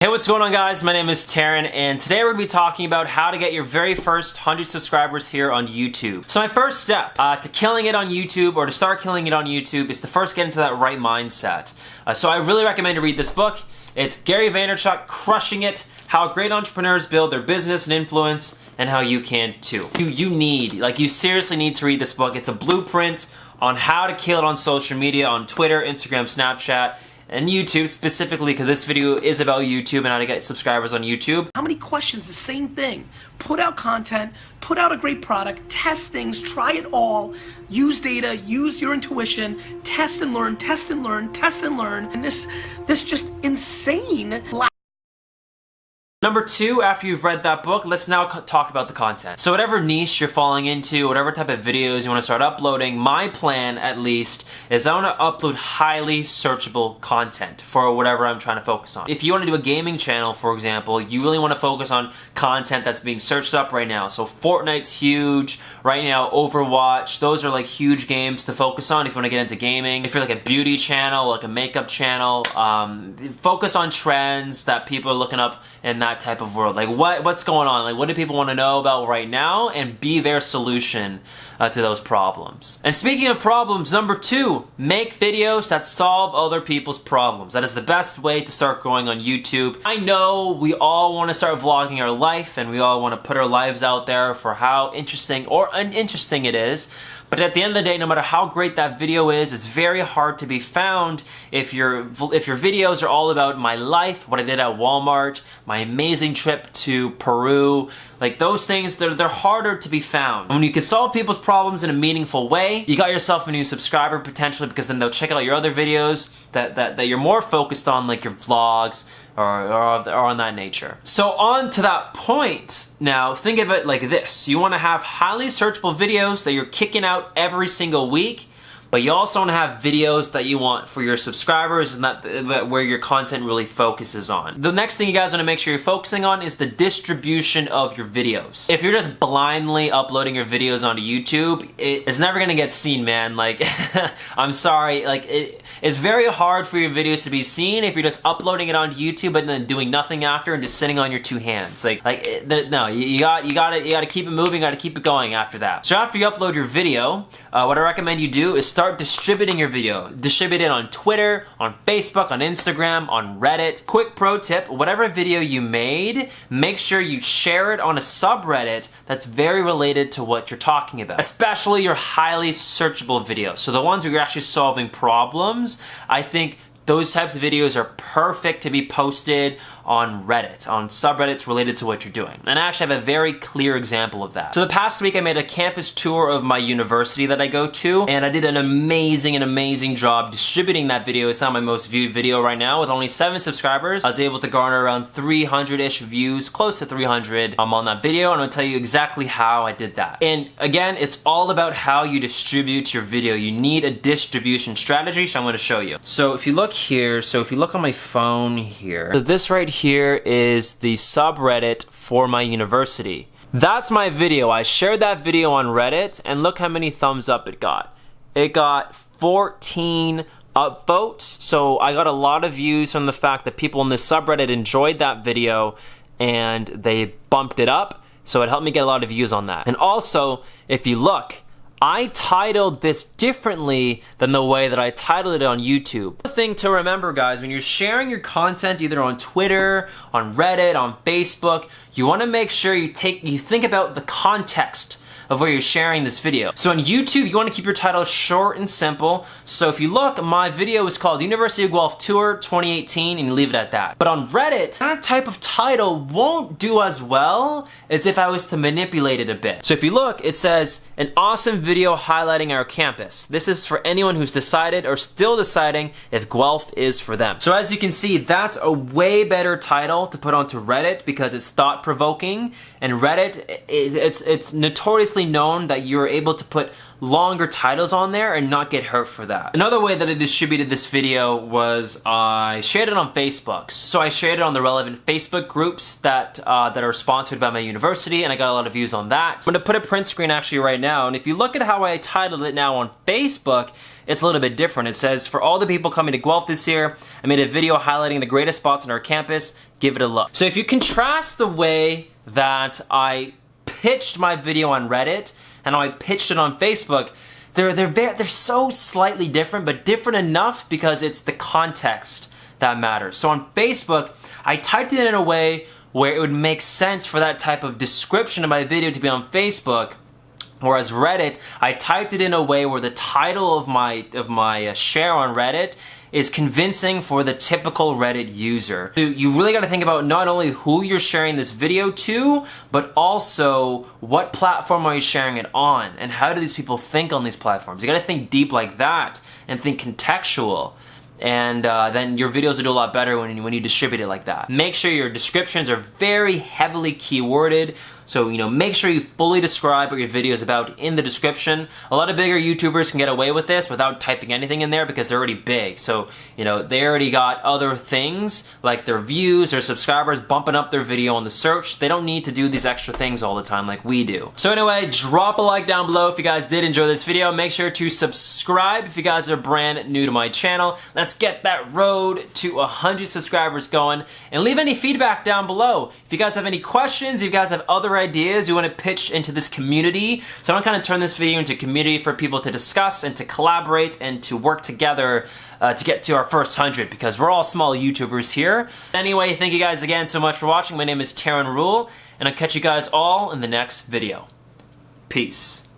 Hey, what's going on, guys? My name is Terren, and today we're going to be talking about how to get your very first 100 subscribers here on YouTube. So my first step to killing it on YouTube, or to start killing it on YouTube, is to first get into that right mindset. So I really recommend you read this book. It's Gary Vaynerchuk, Crushing It, How Great Entrepreneurs Build Their Business and Influence, and How You Can Too. You seriously need to read this book. It's a blueprint on how to kill it on social media, on Twitter, Instagram, Snapchat, and YouTube specifically, because this video is about YouTube and how to get subscribers on YouTube. How many questions? The same thing. Put out content, put out a great product, test things, try it all, use data, use your intuition, test and learn, test and learn, test and learn. And this just insane. Number two, after you've read that book, let's now talk about the content. So whatever niche you're falling into, whatever type of videos you want to start uploading, my plan at least is I want to upload highly searchable content for whatever I'm trying to focus on. If you want to do a gaming channel, for example, you really want to focus on content that's being searched up right now. So Fortnite's huge right now, Overwatch, those are like huge games to focus on if you want to get into gaming. If you're like a beauty channel, like a makeup channel, focus on trends that people are looking up in that type of world. Like what's going on? Like what do people want to know about right now, and be their solution to those problems. And speaking of problems, number two, make videos that solve other people's problems. That is the best way to start growing on YouTube. I know we all want to start vlogging our life, and we all want to put our lives out there for how interesting or uninteresting it is. But at the end of the day, no matter how great that video is, it's very hard to be found if your videos are all about my life, what I did at Walmart, my amazing trip to Peru. Like those things, they're harder to be found. When you can solve people's problems in a meaningful way, you got yourself a new subscriber potentially, because then they'll check out your other videos that you're more focused on, like your vlogs, or on that nature. So on to that point, now think of it like this. You want to have highly searchable videos that you're kicking out every single week, but you also want to have videos that you want for your subscribers, and that where your content really focuses on. The next thing you guys want to make sure you're focusing on is the distribution of your videos. If you're just blindly uploading your videos onto YouTube, it's never gonna get seen, man. Like, I'm sorry, like it's very hard for your videos to be seen if you're just uploading it onto YouTube but then doing nothing after and just sitting on your two hands. No, you gotta keep it moving, you gotta keep it going after that. So after you upload your video, what I recommend you do is start distributing your video. Distribute it on Twitter, on Facebook, on Instagram, on Reddit. Quick pro tip, whatever video you made, make sure you share it on a subreddit that's very related to what you're talking about. Especially your highly searchable videos. So the ones where you're actually solving problems, I think those types of videos are perfect to be posted on Reddit, on subreddits related to what you're doing. And I actually have a very clear example of that. So the past week I made a campus tour of my university that I go to, and I did an amazing job distributing that video. It's not my most viewed video right now. With only 7 subscribers, I was able to garner around 300-ish views, close to 300 on that video, and I'm gonna tell you exactly how I did that. And again, it's all about how you distribute your video. You need a distribution strategy, so I'm gonna show you. So if you look here, if you look on my phone here, so this right here is the subreddit for my university. That's my video. I shared that video on Reddit, and look how many thumbs up it got. It got 14 upvotes, so I got a lot of views from the fact that people in this subreddit enjoyed that video and they bumped it up, so it helped me get a lot of views on that. And also, if you look, I titled this differently than the way that I titled it on YouTube. The thing to remember, guys, when you're sharing your content either on Twitter, on Reddit, on Facebook, you want to make sure you think about the context of where you're sharing this video. So on YouTube, you want to keep your title short and simple. So if you look, my video is called University of Guelph Tour 2018, and you leave it at that. But on Reddit, that type of title won't do as well as if I was to manipulate it a bit. So if you look, it says, an awesome video highlighting our campus. This is for anyone who's decided or still deciding if Guelph is for them. So as you can see, that's a way better title to put onto Reddit because it's thought-provoking, and Reddit, it's notoriously famously known that you're able to put longer titles on there and not get hurt for that. Another way that I distributed this video was I shared it on Facebook. So I shared it on the relevant Facebook groups that are sponsored by my university, and I got a lot of views on that. I'm gonna put a print screen actually right now, and if you look at how I titled it now on Facebook, it's a little bit different. It says, for all the people coming to Guelph this year, I made a video highlighting the greatest spots on our campus. Give it a look. So if you contrast the way that I pitched my video on Reddit and how I pitched it on Facebook, they're so slightly different, but different enough because it's the context that matters. So on Facebook, I typed it in a way where it would make sense for that type of description of my video to be on Facebook. Whereas Reddit, I typed it in a way where the title of my share on Reddit is convincing for the typical Reddit user. So you really got to think about not only who you're sharing this video to, but also what platform are you sharing it on, and how do these people think on these platforms. You got to think deep like that and think contextual. And then your videos will do a lot better when you distribute it like that. Make sure your descriptions are very heavily keyworded. So, make sure you fully describe what your video is about in the description. A lot of bigger YouTubers can get away with this without typing anything in there because they're already big. So, they already got other things like their views or subscribers bumping up their video on the search. They don't need to do these extra things all the time like we do. So anyway, drop a like down below if you guys did enjoy this video. Make sure to subscribe if you guys are brand new to my channel. Let's get that road to 100 subscribers going, and leave any feedback down below. If you guys have any questions, if you guys have other ideas you want to pitch into this community, so I want to kind of turn this video into a community for people to discuss and to collaborate and to work together to get to our first 100, because we're all small YouTubers here. Anyway, thank you guys again so much for watching. My name is Terren, and I'll catch you guys all in the next video. Peace.